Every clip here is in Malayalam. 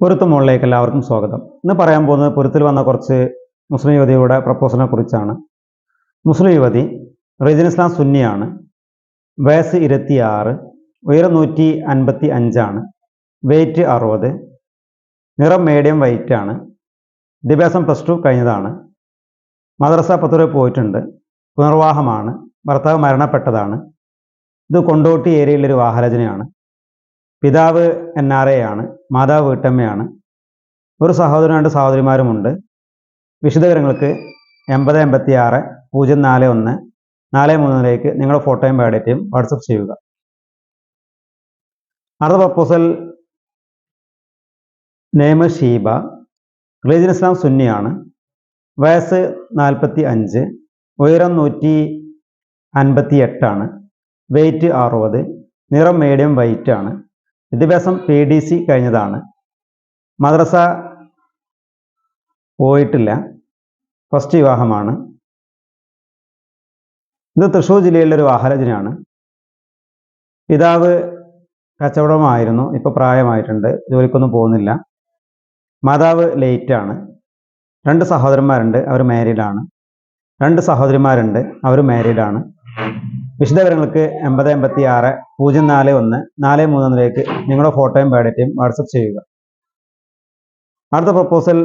പൊരുത്ത് മുകളിലേക്ക് എല്ലാവർക്കും സ്വാഗതം. ഇന്ന് പറയാൻ പോകുന്നത് പൊരുത്തിൽ വന്ന കുറച്ച് മുസ്ലിം യുവതിയുടെ പ്രപ്പോസലിനെ കുറിച്ചാണ്. മുസ്ലിം യുവതി റീജൻ ഇസ്ലാം സുന്നിയാണ്. വയസ്സ് 26, ഉയരം 155, വെയിറ്റ് 60, നിറം മീഡിയം വൈറ്റ് ആണ്. വിദ്യാഭ്യാസം +2 കഴിഞ്ഞതാണ്. മദ്രസ 10 വരെ പോയിട്ടുണ്ട്. പുനർവാഹമാണ്. ഭർത്താവ് മരണപ്പെട്ടതാണ്. ഇത് കൊണ്ടോട്ടി ഏരിയയിലൊരു വിവാഹാലോചനയാണ്. പിതാവ് NRA ആണ്. മാതാവ് വീട്ടമ്മയാണ്. ഒരു സഹോദരനും 2 സഹോദരിമാരുമുണ്ട്. വിശദവിവരങ്ങൾക്ക് 8086 041 430 നിങ്ങളുടെ ഫോട്ടോയും ബയോഡേറ്റയും വാട്സപ്പ് ചെയ്യുക. അടുത്ത പ്രപ്പോസൽ നെയിം ഷീബ. റിലീജിയൻ ഇസ്ലാം സുന്നിയാണ്. വയസ്സ് 45, ഉയരം 158, വെയിറ്റ് 60, നിറം മീഡിയം വൈറ്റ് ആണ്. വിദ്യാഭ്യാസം PDC കഴിഞ്ഞതാണ്. മദ്രസ പോയിട്ടില്ല. ഫസ്റ്റ് വിവാഹമാണ്. ഇത് തൃശ്ശൂർ ജില്ലയിലൊരു വിവാഹാലോചനയാണ്. പിതാവ് കച്ചവടമായിരുന്നു. ഇപ്പോൾ പ്രായമായിട്ടുണ്ട്. ജോലിക്കൊന്നും പോകുന്നില്ല. മാതാവ് ലേറ്റാണ്. 2 സഹോദരന്മാരുണ്ട്. അവർ മാരീഡാണ്. 2 സഹോദരിമാരുണ്ട്. അവർ മാരീഡാണ്. വിശദവിവരങ്ങൾക്ക് 8086 041 430 നിങ്ങളുടെ ഫോട്ടോയും ബയോഡേറ്റയും വാട്സപ്പ് ചെയ്യുക. അടുത്ത പ്രപ്പോസൽ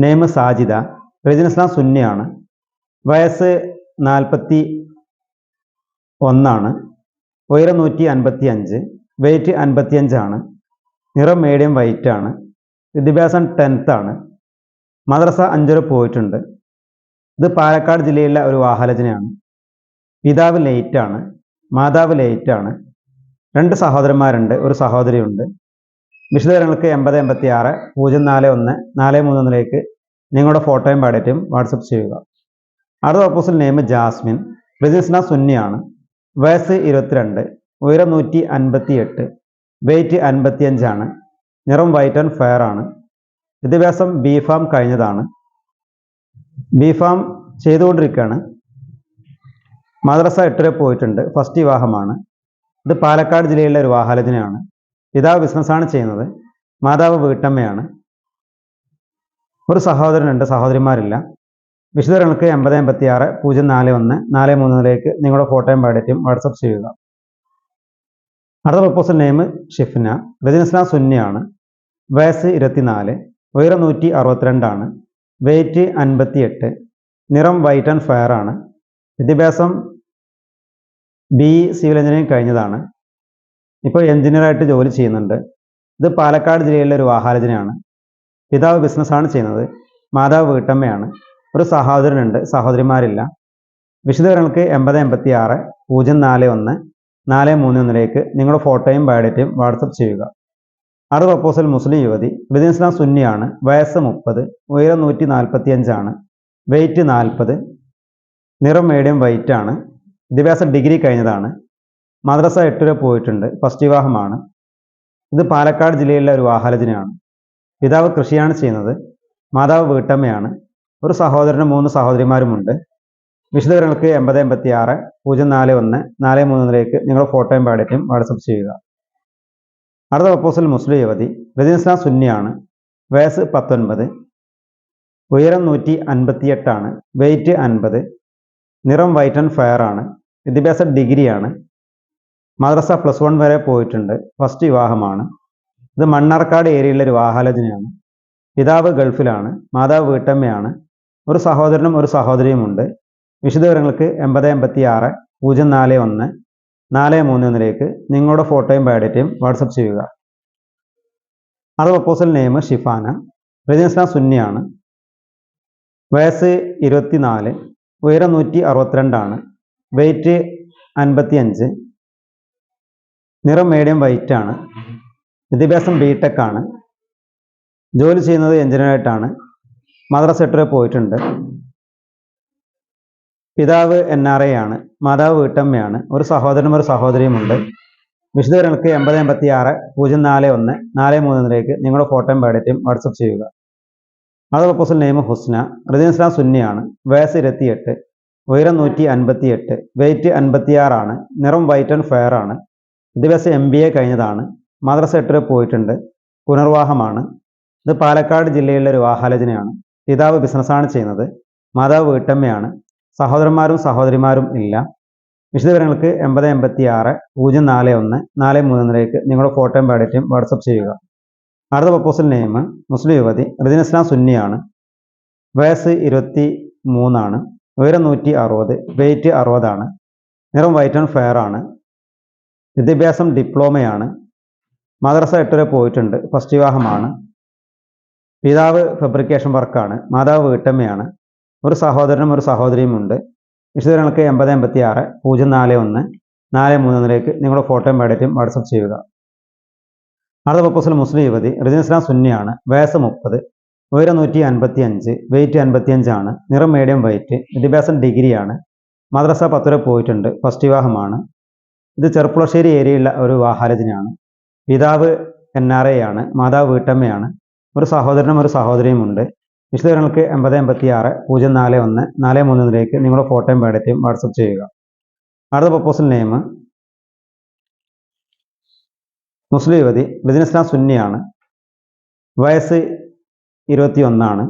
നെയിം സാജിദ. റിലീജിയൻ ഇസ്ലാം സുന്നിയാണ്. വയസ്സ് 41, ഉയരം 155, വെയിറ്റ് 55 ആണ്. നിറം മീഡിയം വൈറ്റ് ആണ്. വിദ്യാഭ്യാസം 10th ആണ്. മദ്രസ 5 വരെ പോയിട്ടുണ്ട്. ഇത് പാലക്കാട് ജില്ലയിലെ ഒരു വിവാഹാലോചനയാണ്. പിതാവ് ലേറ്റാണ്. മാതാവ് ലേറ്റാണ്. 2 സഹോദരന്മാരുണ്ട്. ഒരു സഹോദരിയുണ്ട്. വിശദവിവരങ്ങൾക്ക് 8086 041 430 നിങ്ങളുടെ ഫോട്ടോയും ബയോഡേറ്റയും വാട്സപ്പ് ചെയ്യുക. അടുത്ത പ്രപ്പോസൽ നെയിം ജാസ്മിൻ. റിലീജിയൻ ഇസ്ലാം സുന്നിയാണ്. വയസ്സ് 22, ഉയരം 158, വെയിറ്റ് 55 ആണ്. നിറം വൈറ്റ് ആൻഡ് ഫെയർ ആണ്. വിദ്യാഭ്യാസം B.Pharm കഴിഞ്ഞതാണ്. B.Pharm ചെയ്തുകൊണ്ടിരിക്കുകയാണ്. മദ്രസ 8 വരെ പോയിട്ടുണ്ട്. ഫസ്റ്റ് വിവാഹമാണ്. ഇത് പാലക്കാട് ജില്ലയിലെ ഒരു വിവാഹാലോചനയാണ്. പിതാവ് ബിസിനസ്സാണ് ചെയ്യുന്നത്. മാതാവ് വീട്ടമ്മയാണ്. ഒരു സഹോദരനുണ്ട്. സഹോദരിമാരില്ല. വിശദവിവരങ്ങൾക്ക് 8086 041 430 നിങ്ങളുടെ ഫോട്ടോയും ബയോഡേറ്റയും വാട്സപ്പ് ചെയ്യുക. അടുത്ത പ്രപ്പോസൽ നെയിം ഷിഫ്ന. റിലീജിയൻ ഇസ്ലാം സുന്നിയാണ്. വയസ്സ് 24, ഉയരം 162, വെയിറ്റ് 58, നിറം വൈറ്റ് ആൻഡ് ഫെയർ ആണ്. വിദ്യാഭ്യാസം BE സിവിൽ എഞ്ചിനീയറിംഗ് കഴിഞ്ഞതാണ്. ഇപ്പോൾ എഞ്ചിനീയറായിട്ട് ജോലി ചെയ്യുന്നുണ്ട്. ഇത് പാലക്കാട് ജില്ലയിലെ ഒരു വിവാഹാലോചനയാണ്. പിതാവ് ബിസിനസ്സാണ് ചെയ്യുന്നത്. മാതാവ് വീട്ടമ്മയാണ്. ഒരു സഹോദരനുണ്ട്. സഹോദരിമാരില്ല. വിശദവിവരങ്ങൾക്ക് 8086 041 430 നിങ്ങളുടെ ഫോട്ടോയും ബയോഡേറ്റയും വാട്സപ്പ് ചെയ്യുക. അടുത്ത പ്രപ്പോസൽ മുസ്ലിം യുവതി. റിലീജിയൻ ഇസ്ലാം സുന്നിയാണ്. വയസ്സ് 30, ഉയരം 145, വെയിറ്റ് 40, നിറം മീഡിയം വൈറ്റ് ആണ്. വിദ്യാഭ്യാസം ഡിഗ്രി കഴിഞ്ഞതാണ്. മദ്രസ 8 വരെ പോയിട്ടുണ്ട്. ഫസ്റ്റ് വിവാഹമാണ്. ഇത് പാലക്കാട് ജില്ലയിലെ ഒരു വിവാഹാലോചനയാണ്. പിതാവ് കൃഷിയാണ് ചെയ്യുന്നത്. മാതാവ് വീട്ടമ്മയാണ്. ഒരു സഹോദരനും 3 സഹോദരിമാരുമുണ്ട്. വിശദവിവരങ്ങൾക്ക് 8086 041 430 നിങ്ങളുടെ ഫോട്ടോയും ബയോഡേറ്റയും വാട്സപ്പ് ചെയ്യുക. അടുത്ത പ്രപ്പോസൽ മുസ്ലിം യുവതി. റിലീജിയൻ ഇസ്ലാം സുന്നിയാണ്. വയസ്സ് 19, ഉയരം 158, വെയിറ്റ് 50, നിറം വൈറ്റ് ആൻഡ് ഫെയർ ആണ്. വിദ്യാഭ്യാസം ഡിഗ്രിയാണ്. മദ്രസ +1 വരെ പോയിട്ടുണ്ട്. ഫസ്റ്റ് വിവാഹമാണ്. ഇത് മണ്ണാർക്കാട് ഏരിയയിലെ ഒരു വിവാഹാലോചനയാണ്. പിതാവ് ഗൾഫിലാണ്. മാതാവ് വീട്ടമ്മയാണ്. ഒരു സഹോദരനും ഒരു സഹോദരിയുമുണ്ട്. വിശദവിവരങ്ങൾക്ക് 8086 041 430 നിങ്ങളുടെ ഫോട്ടോയും ബയോഡേറ്റയും വാട്സപ്പ് ചെയ്യുക. അടുത്ത പ്രപ്പോസൽ നെയിം ഷിഫാന. റിലീജിയൻ ഇസ്ലാം സുന്നിയാണ്. വയസ്സ് 24, ഉയരം 162, വെയിറ്റ് 55, നിറം മീഡിയം വൈറ്റ് ആണ്. വിദ്യാഭ്യാസം B.Tech ആണ്. ജോലി ചെയ്യുന്നത് എഞ്ചിനീയറായിട്ടാണ്. മദ്രസ 8 വരെ പോയിട്ടുണ്ട്. പിതാവ് NRA ആണ്. മാതാവ് വീട്ടമ്മയാണ്. ഒരു സഹോദരനും ഒരു സഹോദരിയുമുണ്ട്. വിശദവിവരങ്ങൾക്ക് 8086 041 430 നിങ്ങളുടെ ഫോട്ടോയും ബയോഡേറ്റയും വാട്സപ്പ് ചെയ്യുക. അടുത്ത പ്രപ്പോസൽ നെയിം ഹുസ്ന. റിലീജിയൻ ഇസ്ലാം സുന്നിയാണ്. വയസ്സ് 28, ഉയരം 158, വെയിറ്റ് 56 ആണ്. നിറം വൈറ്റ് ആൻഡ് ഫെയർ ആണ്. വിദ്യാഭ്യാസം MBA കഴിഞ്ഞതാണ്. മദ്രസ 8 വരെ പോയിട്ടുണ്ട്. പുനർവാഹമാണ്. ഇത് പാലക്കാട് ജില്ലയിലെ ഒരു വിവാഹാലോചനയാണ്. പിതാവ് ബിസിനസ്സാണ് ചെയ്യുന്നത്. മാതാവ് വീട്ടമ്മയാണ്. സഹോദരന്മാരും സഹോദരിമാരും ഇല്ല. വിശദവിവരങ്ങൾക്ക് 8086 041 431 നിങ്ങളുടെ ഫോട്ടോയും ബയോഡേറ്റയും വാട്സപ്പ് ചെയ്യുക. അടുത്ത പ്രപ്പോസൽ നെയിം മുസ്ലിം യുവതി റിദിൻ ഇസ്ലാം സുന്നിയാണ്. വയസ്സ് 23 ഉയരം 160, വെയിറ്റ് 60, നിറം വൈറ്റ് ആൻഡ് ഫെയർ ആണ്. വിദ്യാഭ്യാസം ഡിപ്ലോമയാണ്. മദ്രസ 8 വരെ പോയിട്ടുണ്ട്. ഫസ്റ്റ് വിവാഹമാണ്. പിതാവ് ഫാബ്രിക്കേഷൻ വർക്കാണ്. മാതാവ് വീട്ടമ്മയാണ്. ഒരു സഹോദരനും ഒരു സഹോദരിയും ഉണ്ട്. വിശദവിവരങ്ങൾക്ക് 8086 041 431 നിങ്ങളുടെ ഫോട്ടോയും ബയോഡേറ്റയും വാട്സപ്പ് ചെയ്യുക. അടുത്ത പ്രപ്പോസൽ മുസ്ലിം യുവതി റിദിൻ ഇസ്ലാം സുന്നിയാണ്. വയസ്സ് 30, ഉയരം 155, വെയിറ്റ് 55, നിറം മീഡിയം വൈറ്റ്. വിദ്യാഭ്യാസം ഡിഗ്രിയാണ്. മദ്രസ 10 വരെ പോയിട്ടുണ്ട്. ഫസ്റ്റ് വിവാഹമാണ്. ഇത് ചെറുപ്പുളശ്ശേരി ഏരിയയിലുള്ള ഒരു വിവാഹാലോചനയാണ്. പിതാവ് NRA ആണ്. മാതാവ് വീട്ടമ്മയാണ്. ഒരു സഹോദരനും ഒരു സഹോദരിയും ഉണ്ട്. വിശദവിവരങ്ങൾക്ക് 8086 041 431 നിങ്ങളുടെ ഫോട്ടോയും ബയോഡേറ്റയും വാട്സപ്പ് ചെയ്യുക. അടുത്ത പ്രപ്പോസൽ നെയിം മുസ്ലിം യുവതി റിദിൻ ഇസ്ലാം സുന്നിയാണ്. വയസ്സ് 21,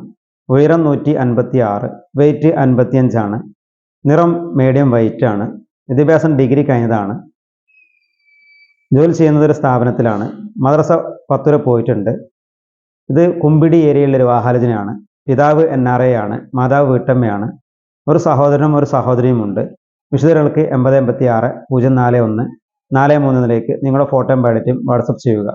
ഉയരം 156, വെയിറ്റ് 55, നിറം മീഡിയം വൈറ്റ് ആണ്. വിദ്യാഭ്യാസം ഡിഗ്രി കഴിഞ്ഞതാണ്. ജോലി ചെയ്യുന്നത് ഒരു സ്ഥാപനത്തിലാണ്. മദ്രസ 10 വരെ പോയിട്ടുണ്ട്. ഇത് കുമ്പിടി ഏരിയയിലെ ഒരു വിവാഹാലോചനയാണ്. പിതാവ് NRA ആണ്. മാതാവ് വീട്ടമ്മയാണ്. ഒരു സഹോദരനും ഒരു സഹോദരിയും ഉണ്ട്. വിശദവിവരങ്ങൾക്ക് 8086 041 431 നിങ്ങളുടെ ഫോട്ടോയും ബയോഡേറ്റയും വാട്സപ്പ് ചെയ്യുക.